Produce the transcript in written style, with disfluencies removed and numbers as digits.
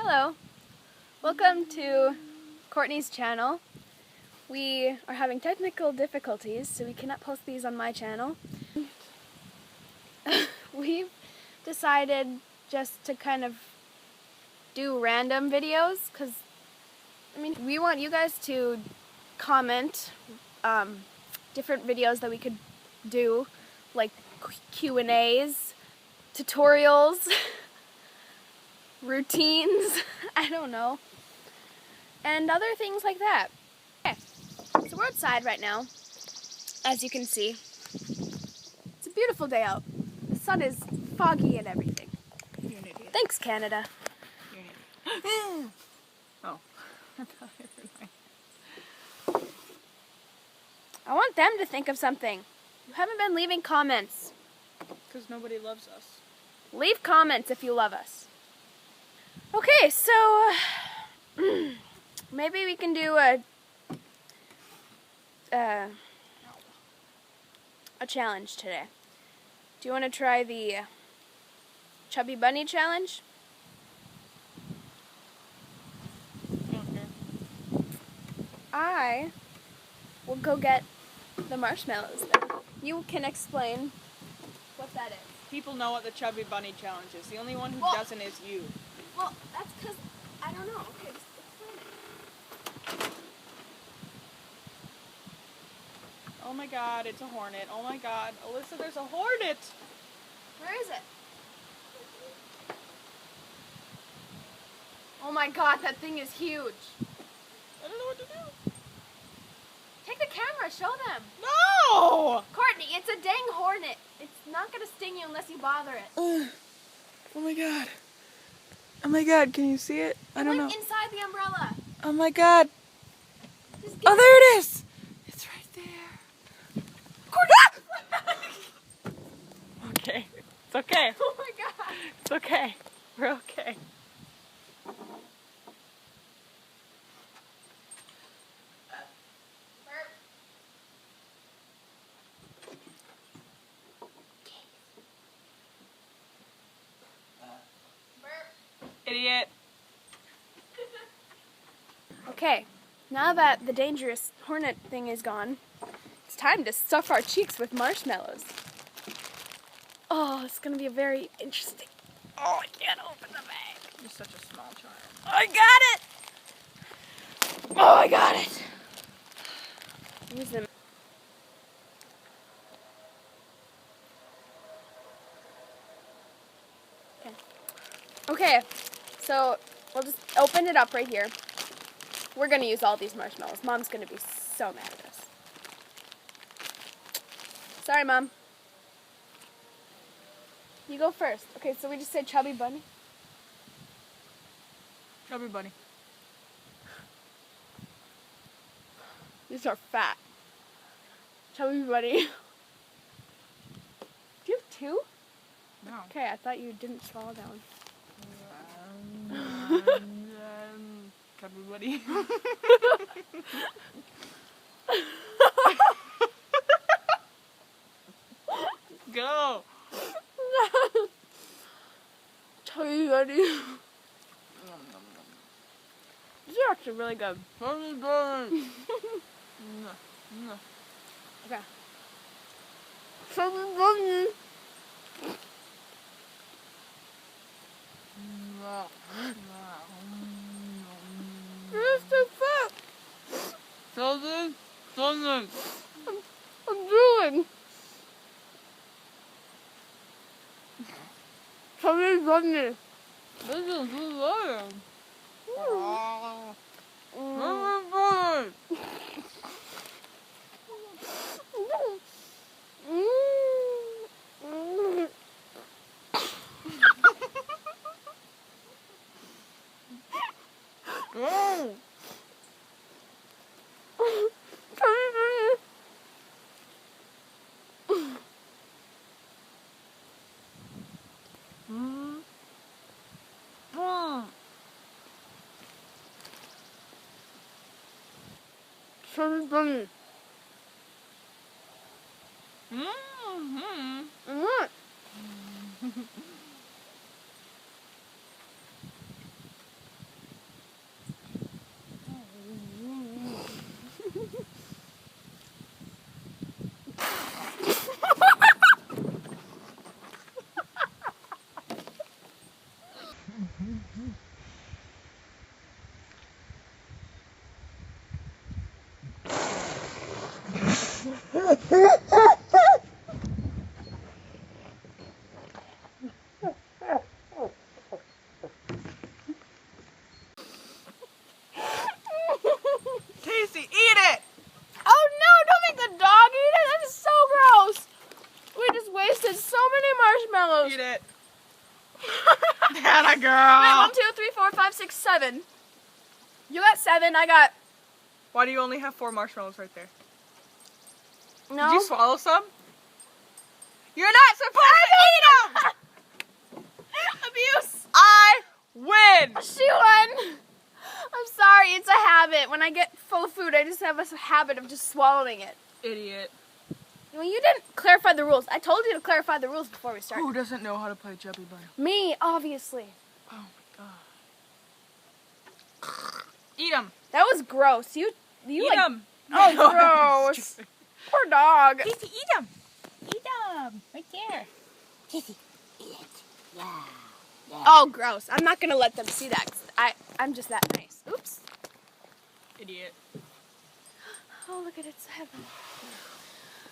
Hello, welcome to Courtney's channel. We are having technical difficulties, so we cannot post these on my channel. We've decided just to kind of do random videos, because we want you guys to comment different videos that we could do, like Q&As, tutorials, routines, I don't know, and other things like that. Okay, so we're outside right now, as you can see. It's a beautiful day out. The sun is foggy and everything. You're an idiot. Thanks, Canada. You're an idiot. Oh. I want them to think of something. You haven't been leaving comments. Because nobody loves us. Leave comments if you love us. Okay, so maybe we can do a challenge today. Do you want to try the Chubby Bunny challenge? Okay. I will go get the marshmallows then. You can explain what that is. People know what the Chubby Bunny challenge is. The only one who doesn't is you. Well, that's because I don't know. Okay, just explain it. Oh my god, it's a hornet. Oh my god. Alyssa, there's a hornet! Where is it? Oh my god, that thing is huge. I don't know what to do. Take the camera, show them. No! Courtney, it's a dang hornet. It's not going to sting you unless you bother it. Oh my god. Oh my god, can you see it? I don't know. Inside the umbrella. Oh my god. Just Oh, there it is! It's right there. Courtney! Okay. It's okay. Oh my god. It's okay. We're okay. Idiot. Okay, now that the dangerous hornet thing is gone, it's time to stuff our cheeks with marshmallows. Oh, it's going to be a very interesting... Oh, I can't open the bag. You're such a small child. I got it! Oh, I got it! Use them. Okay, so we'll just open it up right here. We're going to use all these marshmallows. Mom's going to be so mad at us. Sorry, Mom. You go first. Okay, so we just said Chubby Bunny. Chubby Bunny. These are fat. Chubby Bunny. Do you have two? No. Okay, I thought you didn't swallow down. Chubby Bunny. Go. Chubby Bunny. These are actually really good. Chubby Bunny. Okay. Chubby Bunny. You're so fat. Chubby Bunny. I'm drooling. Chubby Bunny. This is so good. Chubby Bunny. What? Casey, eat it! Oh no, don't make the dog eat it. That is so gross. We just wasted so many marshmallows. Eat it. Atta Wait, girl. 1, 2, 3, 4, 5, 6, 7. You got 7. I got Why do you only have 4 marshmallows right there? no. Did you swallow some? You're not supposed to eat them! Abuse. I win! She won. I'm sorry. It's a habit. When I get full of food, I just have a habit of just swallowing it. Idiot. Well, you didn't clarify the rules. I told you to clarify the rules before we started. Who doesn't know how to play Chubby Bunny? Me, obviously. Oh my god. Eat them. That was gross. You Eat like. them. Oh, gross. Poor dog. Casey, eat them. Eat them. Right there. Kissy, eat it. Yeah. Oh, gross. I'm not gonna let them see that. 'Cause I'm just that nice. Oops. Idiot. Oh, look at it. It's heaven.